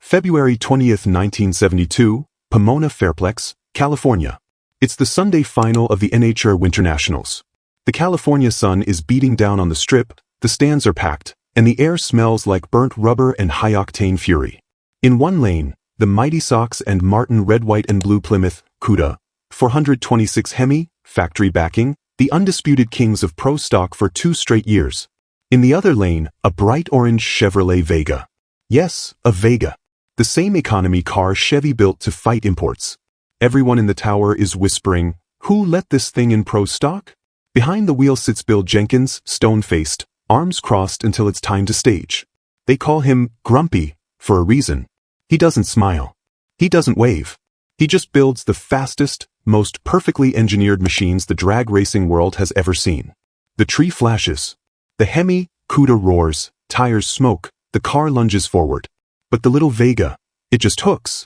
February 20th, 1972, Pomona Fairplex, California. It's the Sunday final of the NHRA Winter Nationals. The California sun is beating down on the strip, the stands are packed, and the air smells like burnt rubber and high-octane fury. In one lane, the Mighty Sox and Martin red, white, and blue Plymouth, CUDA, 426 Hemi, factory backing, the undisputed kings of pro stock for 2 straight years. In the other lane, a bright orange Chevrolet Vega. Yes, a Vega. The same economy car Chevy built to fight imports. Everyone in the tower is whispering, "Who let this thing in pro stock?" Behind the wheel sits Bill Jenkins, stone-faced, arms crossed until it's time to stage. They call him Grumpy, for a reason. He doesn't smile. He doesn't wave. He just builds the fastest, most perfectly engineered machines the drag racing world has ever seen. The tree flashes. The Hemi, CUDA roars, tires smoke, the car lunges forward. But the little Vega, it just hooks.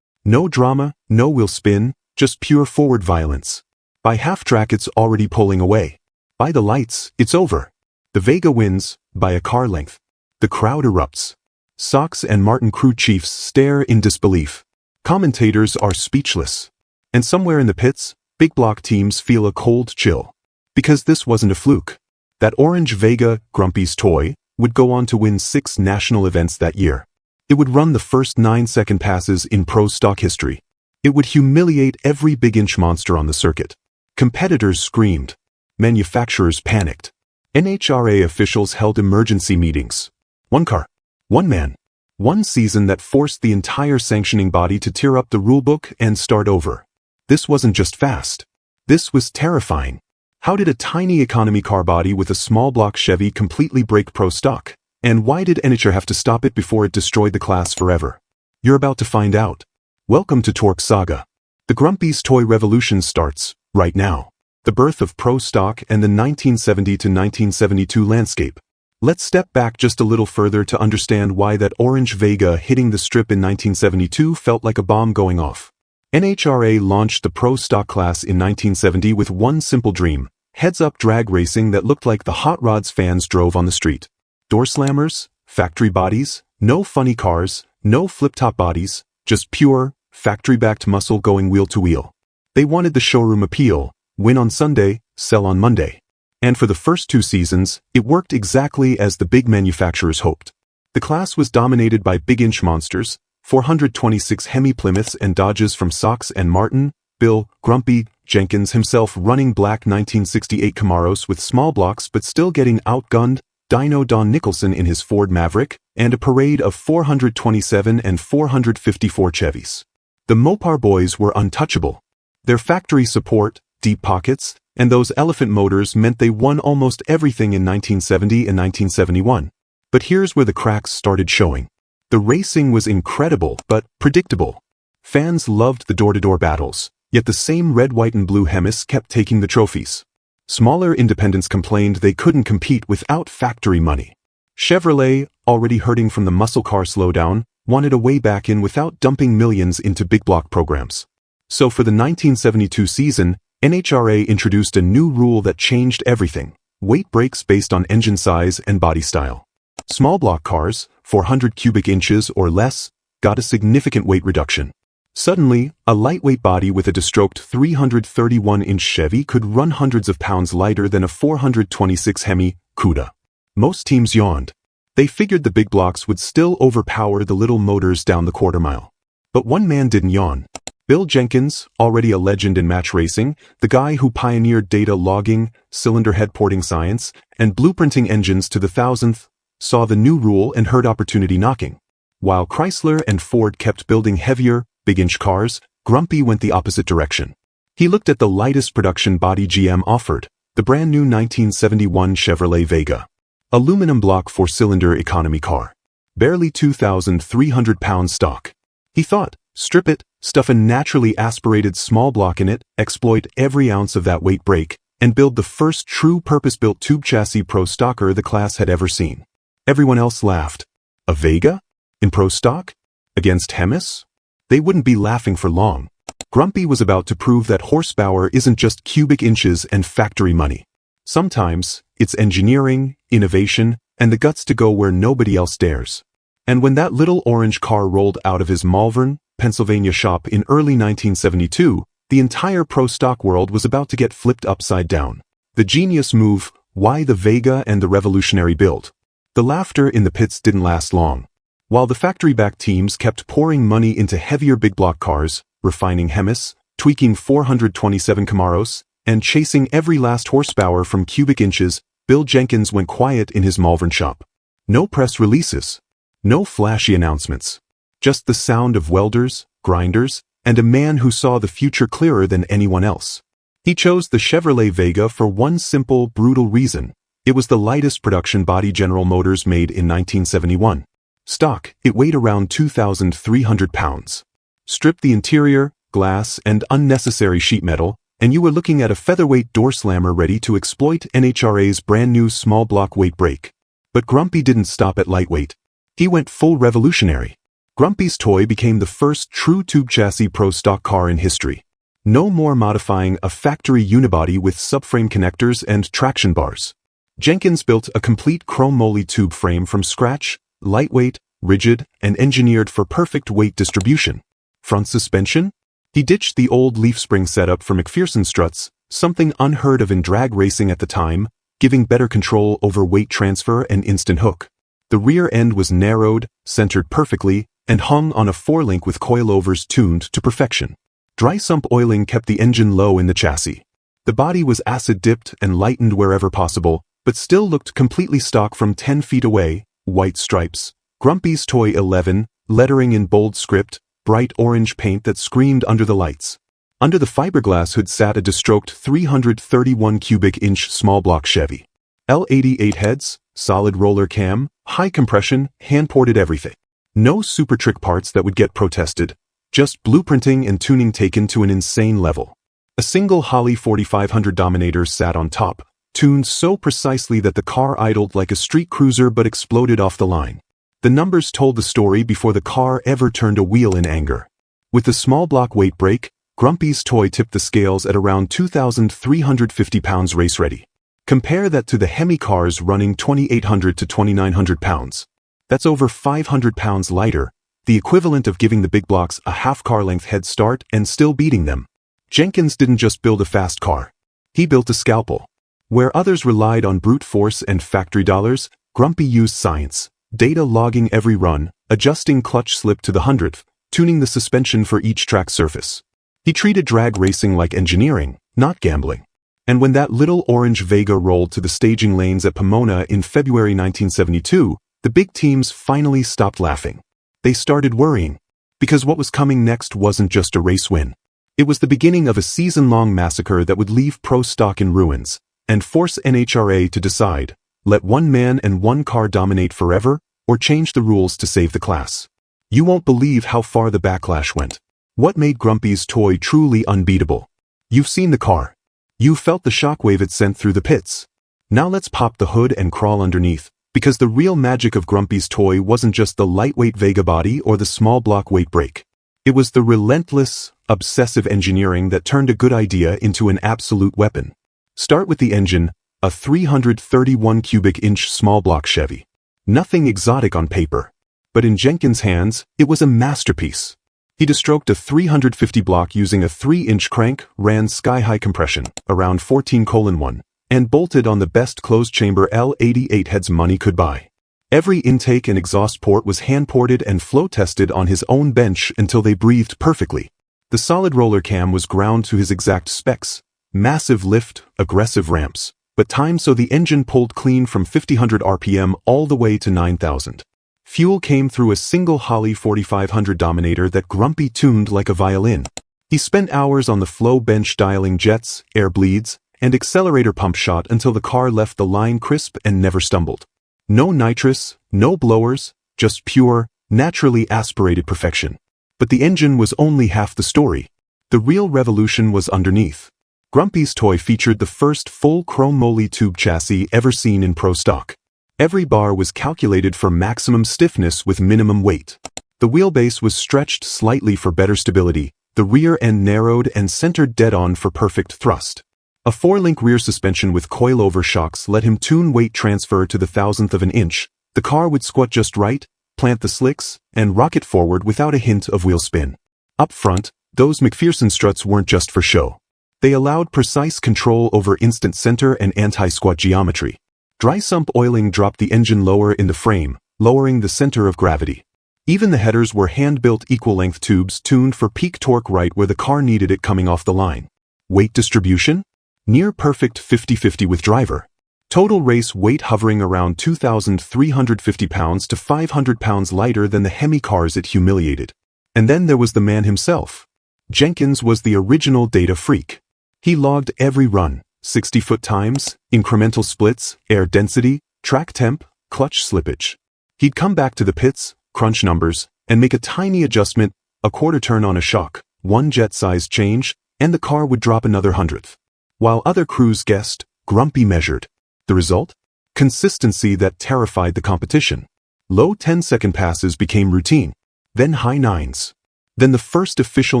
No drama, no wheel spin, just pure forward violence. By half-track it's already pulling away. By the lights, it's over. The Vega wins, by a car length. The crowd erupts. Sox and Martin crew chiefs stare in disbelief. Commentators are speechless. And somewhere in the pits, big block teams feel a cold chill. Because this wasn't a fluke. That orange Vega, Grumpy's toy, would go on to win 6 national events that year. It would run the first 9-second passes in pro stock history. It would humiliate every big-inch monster on the circuit. Competitors screamed. Manufacturers panicked. NHRA officials held emergency meetings. One car. One man. One season that forced the entire sanctioning body to tear up the rulebook and start over. This wasn't just fast. This was terrifying. How did a tiny economy car body with a small block Chevy completely break pro stock? And why did NHRA have to stop it before it destroyed the class forever? You're about to find out. Welcome to Torque Saga. The Grumpy's toy revolution starts, right now. The birth of pro stock and the 1970 to 1972 landscape. Let's step back just a little further to understand why that orange Vega hitting the strip in 1972 felt like a bomb going off. NHRA launched the pro stock class in 1970 with one simple dream: heads-up drag racing that looked like the hot rods fans drove on the street. Door slammers, factory bodies, no funny cars, no flip-top bodies, just pure, factory-backed muscle going wheel to wheel. They wanted the showroom appeal, win on Sunday, sell on Monday. And for the first 2 seasons, it worked exactly as the big manufacturers hoped. The class was dominated by big-inch monsters, 426 Hemi Plymouths and Dodges from Sox and Martin, Bill, Grumpy, Jenkins himself running black 1968 Camaros with small blocks but still getting outgunned, Dino Don Nicholson in his Ford Maverick, and a parade of 427 and 454 Chevys. The Mopar boys were untouchable. Their factory support, deep pockets, and those elephant motors meant they won almost everything in 1970 and 1971. But here's where the cracks started showing. The racing was incredible, but predictable. Fans loved the door-to-door battles, yet the same red, white, and blue Hemis kept taking the trophies. Smaller independents complained they couldn't compete without factory money. Chevrolet, already hurting from the muscle car slowdown, wanted a way back in without dumping millions into big block programs. So for the 1972 season, NHRA introduced a new rule that changed everything: weight breaks based on engine size and body style. Small block cars, 400 cubic inches or less, got a significant weight reduction. Suddenly, a lightweight body with a destroked 331-inch Chevy could run hundreds of pounds lighter than a 426 Hemi, CUDA. Most teams yawned. They figured the big blocks would still overpower the little motors down the quarter mile. But one man didn't yawn. Bill Jenkins, already a legend in match racing, the guy who pioneered data logging, cylinder head porting science, and blueprinting engines to the 1000th, saw the new rule and heard opportunity knocking. While Chrysler and Ford kept building heavier, big-inch cars, Grumpy went the opposite direction. He looked at the lightest production body GM offered, the brand new 1971 Chevrolet Vega. Aluminum block 4-cylinder economy car. Barely 2,300 pounds stock. He thought, strip it, stuff a naturally aspirated small block in it, exploit every ounce of that weight break, and build the first true purpose-built tube chassis pro stocker the class had ever seen. Everyone else laughed. A Vega? In pro stock? Against Hemis? They wouldn't be laughing for long. Grumpy was about to prove that horsepower isn't just cubic inches and factory money. Sometimes, it's engineering, innovation, and the guts to go where nobody else dares. And when that little orange car rolled out of his Malvern, Pennsylvania shop in early 1972, the entire pro stock world was about to get flipped upside down. The genius move, why the Vega and the revolutionary build. The laughter in the pits didn't last long. While the factory-backed teams kept pouring money into heavier big block cars, refining Hemis, tweaking 427 Camaros, and chasing every last horsepower from cubic inches, Bill Jenkins went quiet in his Malvern shop. No press releases. No flashy announcements. Just the sound of welders, grinders, and a man who saw the future clearer than anyone else. He chose the Chevrolet Vega for one simple, brutal reason. It was the lightest production body General Motors made in 1971. Stock, it weighed around 2,300 pounds. Strip the interior, glass, and unnecessary sheet metal, and you were looking at a featherweight door slammer ready to exploit NHRA's brand new small block weight brake. But Grumpy didn't stop at lightweight. He went full revolutionary. Grumpy's toy became the first true tube chassis pro stock car in history. No more modifying a factory unibody with subframe connectors and traction bars. Jenkins built a complete chrome moly tube frame from scratch, lightweight, rigid, and engineered for perfect weight distribution. Front suspension? He ditched the old leaf spring setup for McPherson struts, something unheard of in drag racing at the time, giving better control over weight transfer and instant hook. The rear end was narrowed, centered perfectly, and hung on a four-link with coilovers tuned to perfection. Dry sump oiling kept the engine low in the chassis. The body was acid-dipped and lightened wherever possible, but still looked completely stock from 10 feet away. White stripes, Grumpy's Toy 11, lettering in bold script, bright orange paint that screamed under the lights. Under the fiberglass hood sat a destroked 331 cubic inch small block Chevy. L88 heads, solid roller cam, high compression, hand-ported everything. No super trick parts that would get protested, just blueprinting and tuning taken to an insane level. A single Holley 4500 Dominator sat on top, tuned so precisely that the car idled like a street cruiser but exploded off the line. The numbers told the story before the car ever turned a wheel in anger. With the small block weight brake, Grumpy's toy tipped the scales at around 2,350 pounds race ready. Compare that to the Hemi cars running 2,800 to 2,900 pounds. That's over 500 pounds lighter, the equivalent of giving the big blocks a half car length head start and still beating them. Jenkins didn't just build a fast car. He built a scalpel. Where others relied on brute force and factory dollars, Grumpy used science, data logging every run, adjusting clutch slip to the hundredth, tuning the suspension for each track surface. He treated drag racing like engineering, not gambling. And when that little orange Vega rolled to the staging lanes at Pomona in February 1972, the big teams finally stopped laughing. They started worrying. Because what was coming next wasn't just a race win. It was the beginning of a season-long massacre that would leave pro stock in ruins, and force NHRA to decide, let one man and one car dominate forever, or change the rules to save the class. You won't believe how far the backlash went. What made Grumpy's toy truly unbeatable? You've seen the car. You felt the shockwave it sent through the pits. Now let's pop the hood and crawl underneath, because the real magic of Grumpy's toy wasn't just the lightweight Vega body or the small block weight brake. It was the relentless, obsessive engineering that turned a good idea into an absolute weapon. Start with the engine, a 331 cubic inch small block Chevy. Nothing exotic on paper. But in Jenkins' hands, it was a masterpiece. He destroked a 350 block using a 3-inch crank, ran sky-high compression, around 14:1, and bolted on the best closed-chamber L88 heads money could buy. Every intake and exhaust port was hand-ported and flow-tested on his own bench until they breathed perfectly. The solid roller cam was ground to his exact specs. Massive lift, aggressive ramps, but timed so the engine pulled clean from 5,000 RPM all the way to 9,000. Fuel came through a single Holley 4500 Dominator that Grumpy tuned like a violin. He spent hours on the flow bench dialing jets, air bleeds, and accelerator pump shot until the car left the line crisp and never stumbled. No nitrous, no blowers, just pure, naturally aspirated perfection. But the engine was only half the story. The real revolution was underneath. Grumpy's toy featured the first full chrome moly tube chassis ever seen in pro stock. Every bar was calculated for maximum stiffness with minimum weight. The wheelbase was stretched slightly for better stability, the rear end narrowed and centered dead-on for perfect thrust. A 4-link rear suspension with coilover shocks let him tune weight transfer to the thousandth of an inch. The car would squat just right, plant the slicks, and rocket forward without a hint of wheel spin. Up front, those McPherson struts weren't just for show. They allowed precise control over instant center and anti-squat geometry. Dry sump oiling dropped the engine lower in the frame, lowering the center of gravity. Even the headers were hand-built equal-length tubes tuned for peak torque right where the car needed it coming off the line. Weight distribution? Near perfect 50-50 with driver. Total race weight hovering around 2,350 pounds to 500 pounds lighter than the Hemi cars it humiliated. And then there was the man himself. Jenkins was the original data freak. He logged every run, 60-foot times, incremental splits, air density, track temp, clutch slippage. He'd come back to the pits, crunch numbers, and make a tiny adjustment, a quarter turn on a shock, one jet size change, and the car would drop another hundredth. While other crews guessed, Grumpy measured. The result? Consistency that terrified the competition. Low 10-second passes became routine, then high 9s. Then the first official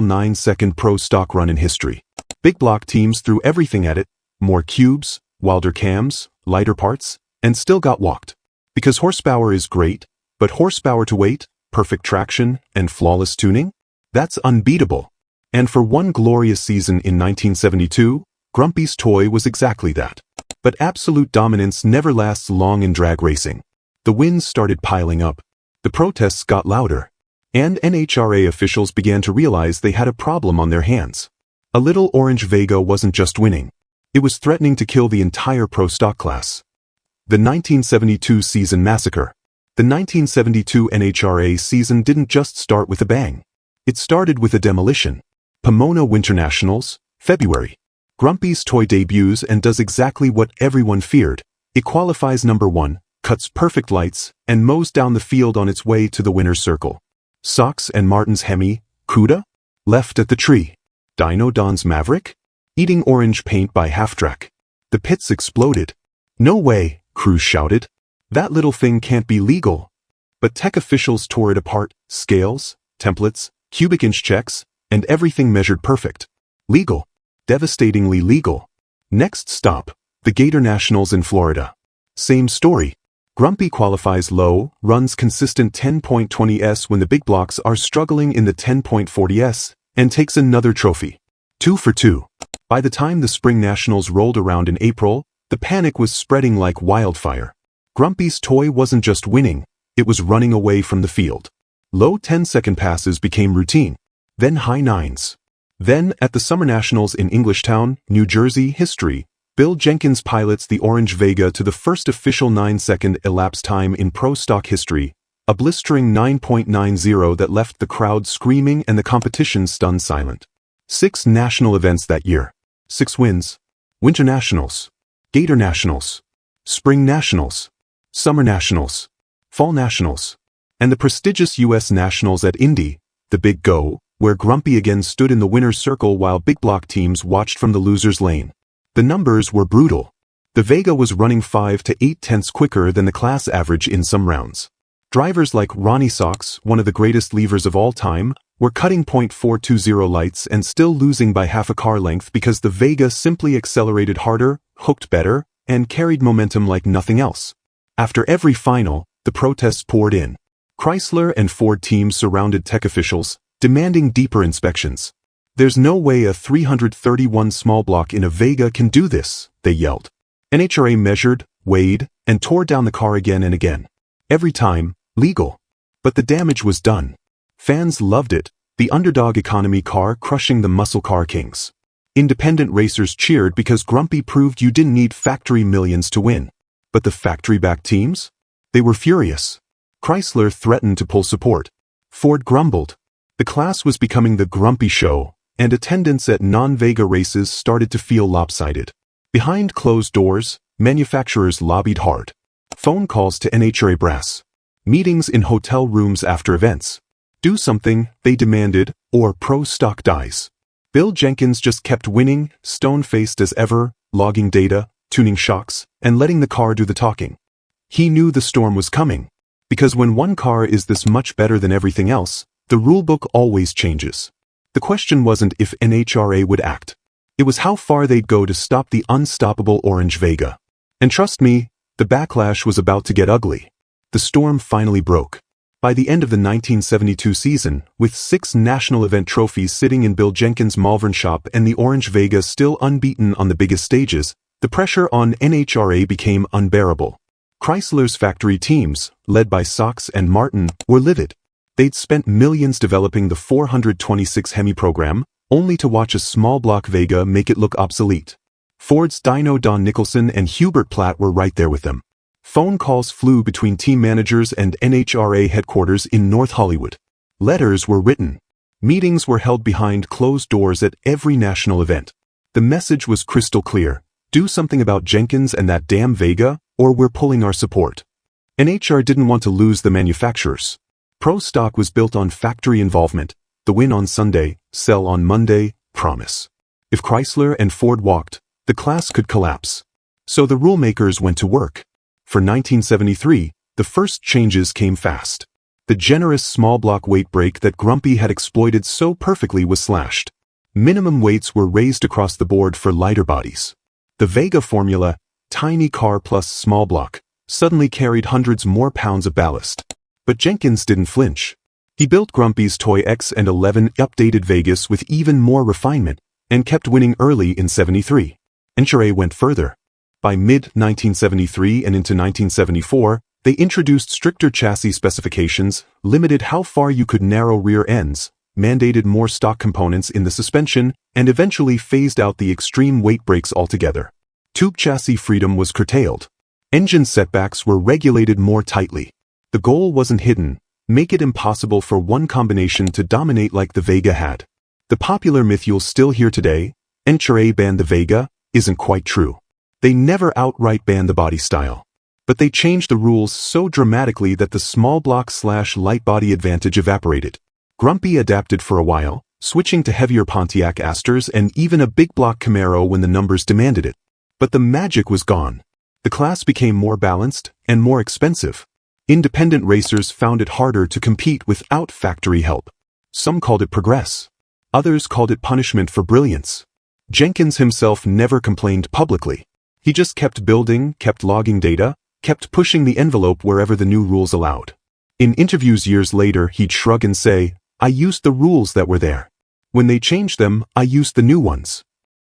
9-second pro stock run in history. Big block teams threw everything at it, more cubes, wilder cams, lighter parts, and still got walked. Because horsepower is great, but horsepower to weight, perfect traction, and flawless tuning? That's unbeatable. And for one glorious season in 1972, Grumpy's toy was exactly that. But absolute dominance never lasts long in drag racing. The wins started piling up. The protests got louder. And NHRA officials began to realize they had a problem on their hands. A little orange Vega wasn't just winning. It was threatening to kill the entire pro stock class. The 1972 season massacre. The 1972 NHRA season didn't just start with a bang. It started with a demolition. Pomona Winter Nationals, February. Grumpy's toy debuts and does exactly what everyone feared. It qualifies number 1, cuts perfect lights, and mows down the field on its way to the winner's circle. Sox and Martin's Hemi, Cuda, left at the tree. Dino Don's Maverick, eating orange paint by half-track. The pits exploded. No way, crews shouted. That little thing can't be legal. But tech officials tore it apart, scales, templates, cubic inch checks, and everything measured perfect. Legal. Devastatingly legal. Next stop, the Gator Nationals in Florida. Same story. Grumpy qualifies low, runs consistent 10.20s when the big blocks are struggling in the 10.40s, and takes another trophy. 2 for 2. By the time the Spring Nationals rolled around in April, the panic was spreading like wildfire. Grumpy's toy wasn't just winning, it was running away from the field. Low 10-second passes became routine, then high 9s. Then, at the Summer Nationals in Englishtown, New Jersey history, Bill Jenkins pilots the orange Vega to the first official 9-second elapsed time in pro stock history, a blistering 9.90 that left the crowd screaming and the competition stunned silent. 6 national events that year. 6 wins. Winter Nationals, Gator Nationals, Spring Nationals, Summer Nationals, Fall Nationals, and the prestigious U.S. Nationals at Indy, the Big Go, where Grumpy again stood in the winner's circle while big block teams watched from the loser's lane. The numbers were brutal. The Vega was running 5 to 8 tenths quicker than the class average in some rounds. Drivers like Ronnie Sox, one of the greatest levers of all time, were cutting .420 lights and still losing by half a car length because the Vega simply accelerated harder, hooked better, and carried momentum like nothing else. After every final, the protests poured in. Chrysler and Ford teams surrounded tech officials, demanding deeper inspections. "There's no way a 331 small block in a Vega can do this," they yelled. NHRA measured, weighed, and tore down the car again and again. Every time, legal. But the damage was done. Fans loved it, the underdog economy car crushing the muscle car kings. Independent racers cheered because Grumpy proved you didn't need factory millions to win. But the factory-backed teams? They were furious. Chrysler threatened to pull support. Ford grumbled. The class was becoming the Grumpy show, and attendance at non-Vega races started to feel lopsided. Behind closed doors, manufacturers lobbied hard. Phone calls to NHRA brass. Meetings in hotel rooms after events. Do something, they demanded, or pro stock dies. Bill Jenkins just kept winning, stone-faced as ever, logging data, tuning shocks, and letting the car do the talking. He knew the storm was coming. Because when one car is this much better than everything else, the rulebook always changes. The question wasn't if NHRA would act. It was how far they'd go to stop the unstoppable orange Vega. And trust me, the backlash was about to get ugly. The storm finally broke. By the end of the 1972 season, with 6 national event trophies sitting in Bill Jenkins' Malvern shop and the orange Vega still unbeaten on the biggest stages, the pressure on NHRA became unbearable. Chrysler's factory teams, led by Sox and Martin, were livid. They'd spent millions developing the 426 Hemi program, only to watch a small block Vega make it look obsolete. Ford's Dino Don Nicholson and Hubert Platt were right there with them. Phone calls flew between team managers and NHRA headquarters in North Hollywood. Letters were written. Meetings were held behind closed doors at every national event. The message was crystal clear. Do something about Jenkins and that damn Vega, or we're pulling our support. NHRA didn't want to lose the manufacturers. Pro Stock was built on factory involvement. The win on Sunday, sell on Monday, promise. If Chrysler and Ford walked, the class could collapse. So the rulemakers went to work. For 1973, the first changes came fast. The generous small block weight break that Grumpy had exploited so perfectly was slashed. Minimum weights were raised across the board for lighter bodies. The Vega formula, tiny car plus small block, suddenly carried hundreds more pounds of ballast. But Jenkins didn't flinch. He built Grumpy's Toy X and 11 updated Vegas with even more refinement, and kept winning early in '73. NHRA went further. By mid-1973 and into 1974, they introduced stricter chassis specifications, limited how far you could narrow rear ends, mandated more stock components in the suspension, and eventually phased out the extreme weight brakes altogether. Tube chassis freedom was curtailed. Engine setbacks were regulated more tightly. The goal wasn't hidden: make it impossible for one combination to dominate like the Vega had. The popular myth you'll still hear today, NHRA banned the Vega, isn't quite true. They never outright banned the body style. But they changed the rules so dramatically that the small block/light body advantage evaporated. Grumpy adapted for a while, switching to heavier Pontiac Astors and even a big block Camaro when the numbers demanded it. But the magic was gone. The class became more balanced and more expensive. Independent racers found it harder to compete without factory help. Some called it progress. Others called it punishment for brilliance. Jenkins himself never complained publicly. He just kept building, kept logging data, kept pushing the envelope wherever the new rules allowed. In interviews years later, he'd shrug and say, "I used the rules that were there. When they changed them, I used the new ones."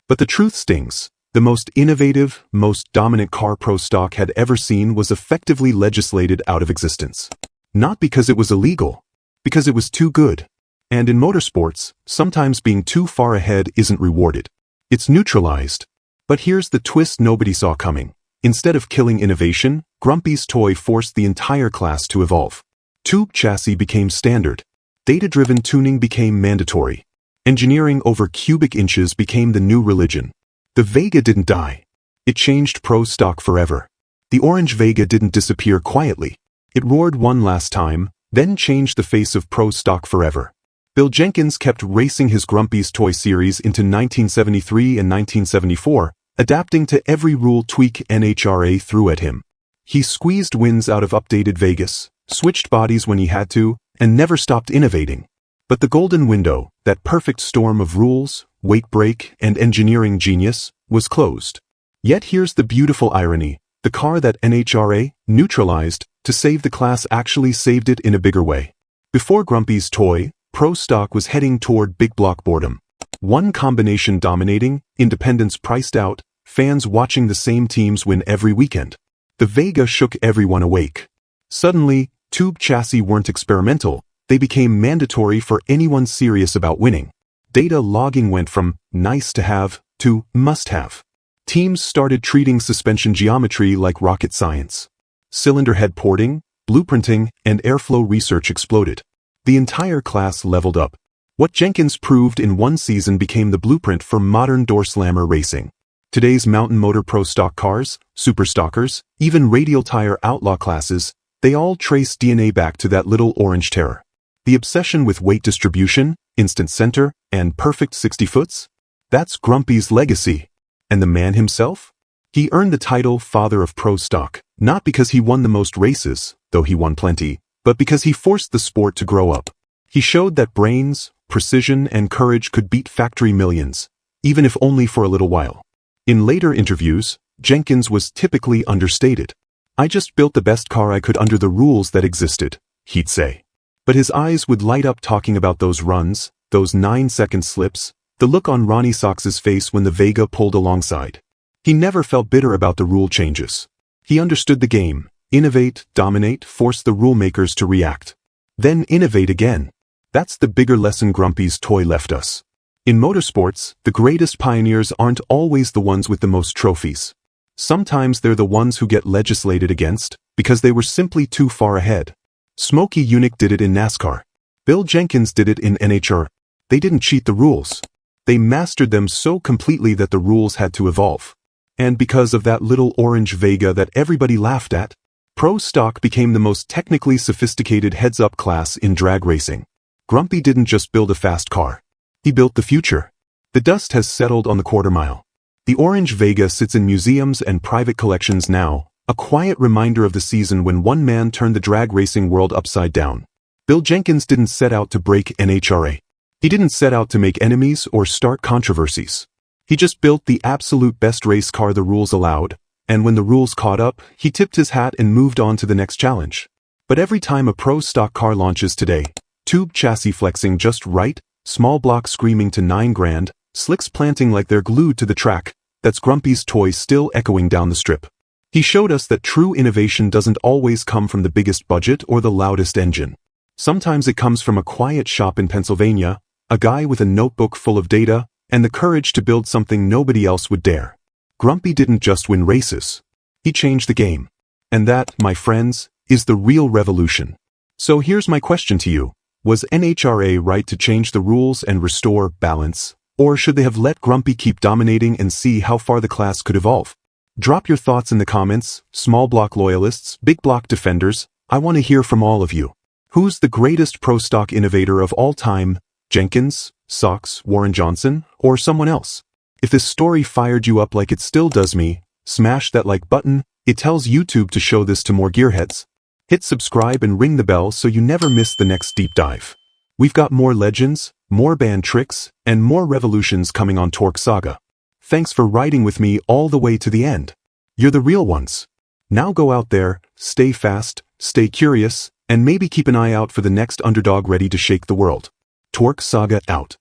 But the truth stings. The most innovative, most dominant car Pro Stock had ever seen was effectively legislated out of existence. Not because it was illegal, because it was too good. And in motorsports, sometimes being too far ahead isn't rewarded. It's neutralized. But here's the twist nobody saw coming. Instead of killing innovation, Grumpy's toy forced the entire class to evolve. Tube chassis became standard. Data-driven tuning became mandatory. Engineering over cubic inches became the new religion. The Vega didn't die. It changed Pro Stock forever. The orange Vega didn't disappear quietly. It roared one last time, then changed the face of Pro Stock forever. Bill Jenkins kept racing his Grumpy's Toy series into 1973 and 1974, adapting to every rule tweak NHRA threw at him. He squeezed wins out of updated Vegas, switched bodies when he had to, and never stopped innovating. But the golden window, that perfect storm of rules, weight break, and engineering genius, was closed. Yet here's the beautiful irony. The car that NHRA neutralized to save the class actually saved it in a bigger way. Before Grumpy's Toy, Pro Stock was heading toward big block boredom. One combination dominating, independents priced out, fans watching the same teams win every weekend. The Vega shook everyone awake. Suddenly, tube chassis weren't experimental, they became mandatory for anyone serious about winning. Data logging went from nice to have to must have. Teams started treating suspension geometry like rocket science. Cylinder head porting, blueprinting, and airflow research exploded. The entire class leveled up. What Jenkins proved in one season became the blueprint for modern door slammer racing. Today's mountain motor Pro Stock cars, super stockers, even radial tire outlaw classes, they all trace DNA back to that little orange terror. The obsession with weight distribution, instant center, and perfect 60-foots? That's Grumpy's legacy. And the man himself? He earned the title Father of Pro Stock, not because he won the most races, though he won plenty, but because he forced the sport to grow up. He showed that brains, precision, and courage could beat factory millions, even if only for a little while. In later interviews, Jenkins was typically understated. "I just built the best car I could under the rules that existed," he'd say. But his eyes would light up talking about those runs, those 9-second slips, the look on Ronnie Sox's face when the Vega pulled alongside. He never felt bitter about the rule changes. He understood the game: innovate, dominate, force the rule makers to react. Then innovate again. That's the bigger lesson Grumpy's toy left us. In motorsports, the greatest pioneers aren't always the ones with the most trophies. Sometimes they're the ones who get legislated against, because they were simply too far ahead. Smokey Yunick did it in NASCAR. Bill Jenkins did it in NHRA. They didn't cheat the rules. They mastered them so completely that the rules had to evolve. And because of that little orange Vega that everybody laughed at, Pro Stock became the most technically sophisticated heads-up class in drag racing. Grumpy didn't just build a fast car. He built the future. The dust has settled on the quarter mile. The orange Vega sits in museums and private collections now, a quiet reminder of the season when one man turned the drag racing world upside down. Bill Jenkins didn't set out to break NHRA. He didn't set out to make enemies or start controversies. He just built the absolute best race car the rules allowed, and when the rules caught up, he tipped his hat and moved on to the next challenge. But every time a Pro Stock car launches today, tube chassis flexing just right, small block screaming to 9 grand, slicks planting like they're glued to the track, that's Grumpy's toy still echoing down the strip. He showed us that true innovation doesn't always come from the biggest budget or the loudest engine. Sometimes it comes from a quiet shop in Pennsylvania, a guy with a notebook full of data, and the courage to build something nobody else would dare. Grumpy didn't just win races. He changed the game. And that, my friends, is the real revolution. So here's my question to you. Was NHRA right to change the rules and restore balance? Or should they have let Grumpy keep dominating and see how far the class could evolve? Drop your thoughts in the comments, small block loyalists, big block defenders. I want to hear from all of you. Who's the greatest Pro Stock innovator of all time? Jenkins, Sox, Warren Johnson, or someone else? If this story fired you up like it still does me, smash that like button. It tells YouTube to show this to more gearheads. Hit subscribe and ring the bell so you never miss the next deep dive. We've got more legends, more band tricks, and more revolutions coming on Torque Saga. Thanks for riding with me all the way to the end. You're the real ones. Now go out there, stay fast, stay curious, and maybe keep an eye out for the next underdog ready to shake the world. Torque Saga out.